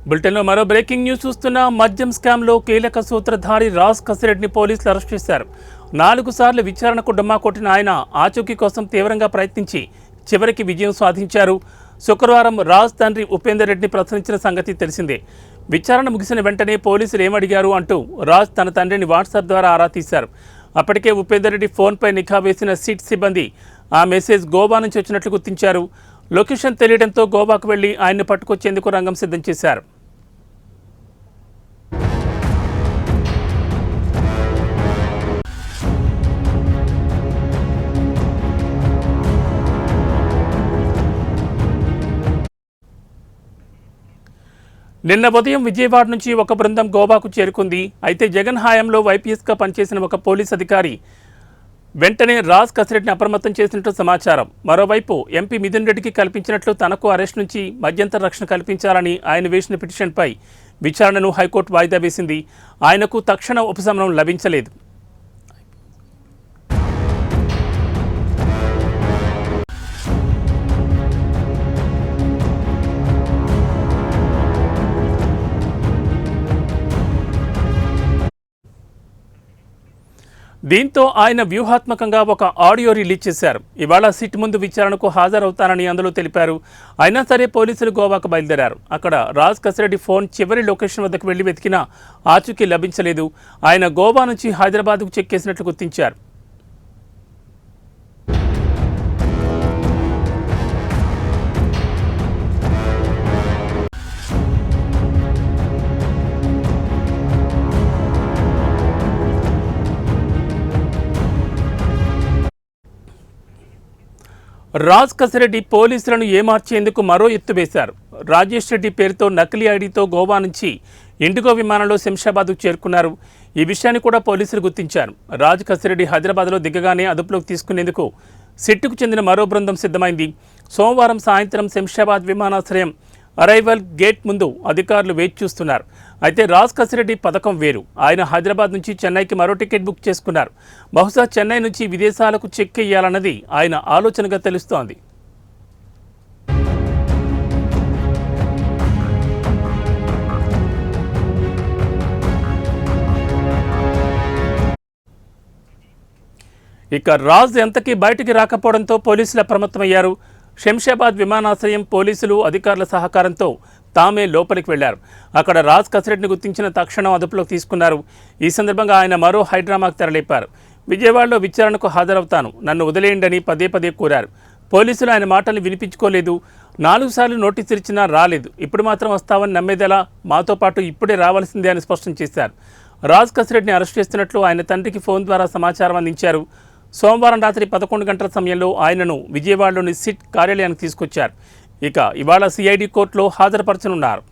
బులెటిన్లో మరో breaking news చూస్తున్న మద్యం స్కామ్లో కీలక సూత్రధారి రాజ్ కసిరెడ్డిని పోలీసులు అరెస్ట్ చేశారు. 4 సార్లు విచారణకు డమ్మా కొట్టిన ఆయన ఆచూకీ కోసం తీవ్రంగా ప్రయత్నించి చివరికి విజయం సాధించారు. శుక్రవారం రాజ్ తండ్రి ఉపేందర్ రెడ్డిని ప్రశ్నించిన సంగతి తెలిసిందే. విచారణ ముగిసిన వెంటనే పోలీసులు ఏమడిగారు అంటూ రాజ్ తన తండ్రిని వాట్సాప్ ద్వారా ఆరా తీశారు. అప్పటికే ఉపేందర్ రెడ్డి ఫోన్పై నిఘా వేసిన సిట్ సిబ్బంది ఆ మెసేజ్ గోవా నుంచి వచ్చినట్లు గుర్తించారు. లొకేషన్ తెలియడంతో గోవాకు వెళ్లి ఆయన్ని పట్టుకొచ్చేందుకు రంగం సిద్ధం చేశారు. నిన్న ఉదయం విజయవాడ నుంచి ఒక బృందం గోవాకు చేరుకుంది. అయితే జగన్ హయాంలో వైపీఎస్గా పనిచేసిన ఒక పోలీస్ అధికారి వెంటనే రాజ్ కసిరెడ్డిని అప్రమత్తం చేసినట్లు సమాచారం. మరోవైపు ఎంపీ మిథున్ రెడ్డికి కల్పించినట్లు తనకు అరెస్ట్ నుంచి మధ్యంతర రక్షణ కల్పించాలని ఆయన వేసిన పిటిషన్పై విచారణను హైకోర్టు వాయిదా వేసింది. ఆయనకు తక్షణ ఉపశమనం లభించలేదు. దీంతో ఆయన వ్యూహాత్మకంగా ఒక ఆడియో రిలీజ్ చేశారు. ఇవాళ సిట్ ముందు విచారణకు హాజరవుతానని అందులో తెలిపారు. అయినా సరే పోలీసులు గోవాకు బయలుదేరారు. అక్కడ రాజ్ కసిరెడ్డి ఫోన్ చివరి లొకేషన్ వద్దకు వెళ్లి వెతికినా ఆచూకీ లభించలేదు. ఆయన గోవా నుంచి హైదరాబాద్కు చెక్కేసినట్లు గుర్తించారు. రాజ్ కసిరెడ్డి పోలీసులను ఏమార్చేందుకు మరో ఎత్తు వేశారు. రాజేష్ రెడ్డి పేరుతో నకిలీ ఐడితో గోవా నుంచి ఇండిగో విమానంలో శంషాబాద్కు చేరుకున్నారు. ఈ విషయాన్ని కూడా పోలీసులు గుర్తించారు. రాజ్ కసిరెడ్డి హైదరాబాద్లో దిగగానే అదుపులోకి తీసుకునేందుకు సిట్టుకు చెందిన మరో బృందం సిద్ధమైంది. సోమవారం సాయంత్రం శంషాబాద్ విమానాశ్రయం అరైవల్ గేట్ ముందు అధికారులు వేచి చూస్తున్నారు. అయితే రాజ్ కసిరెడ్డి పథకం వేరు. ఆయన హైదరాబాద్ నుంచి చెన్నైకి మరో టికెట్ బుక్ చేసుకున్నారు. బహుశా చెన్నై నుంచి విదేశాలకు చెక్ వేయాలన్నది ఆయన ఆలోచనగా తెలుస్తోంది. ఇక రాజ్ ఎంతకీ బయటికి రాకపోవడంతో పోలీసులు అప్రమత్తమయ్యారు. శంషాబాద్ విమానాశ్రయం పోలీసులు అధికారుల సహకారంతో తామే లోపలికి వెళ్లారు. అక్కడ రాజ్ కసిరెడ్డిని గుర్తించిన తక్షణం అదుపులోకి తీసుకున్నారు. ఈ సందర్భంగా ఆయన మరో హైడ్రామాకు తెరలేపారు. విజయవాడలో విచారణకు హాజరవుతాను, నన్ను వదిలేయండని పదే పదే కోరారు. పోలీసులు ఆయన మాటలు వినిపించుకోలేదు. 4 సార్లు నోటీసులు ఇచ్చినా రాలేదు. ఇప్పుడు మాత్రం వస్తావని నమ్మేదెలా? మాతో పాటు ఇప్పుడే రావాల్సిందే అని స్పష్టం చేశారు. రాజ్ కసిరెడ్డిని అరెస్ట్ చేస్తున్నట్లు ఆయన తండ్రికి ఫోన్ ద్వారా సమాచారం అందించారు. సోమవారం రాత్రి 11 గంటల సమయంలో ఆయనను విజయవాడలోని సిట్ కార్యాలయానికి తీసుకొచ్చారు. ఇక ఇవాళ సిఐడి కోర్టులో హాజరుపరచనున్నారు.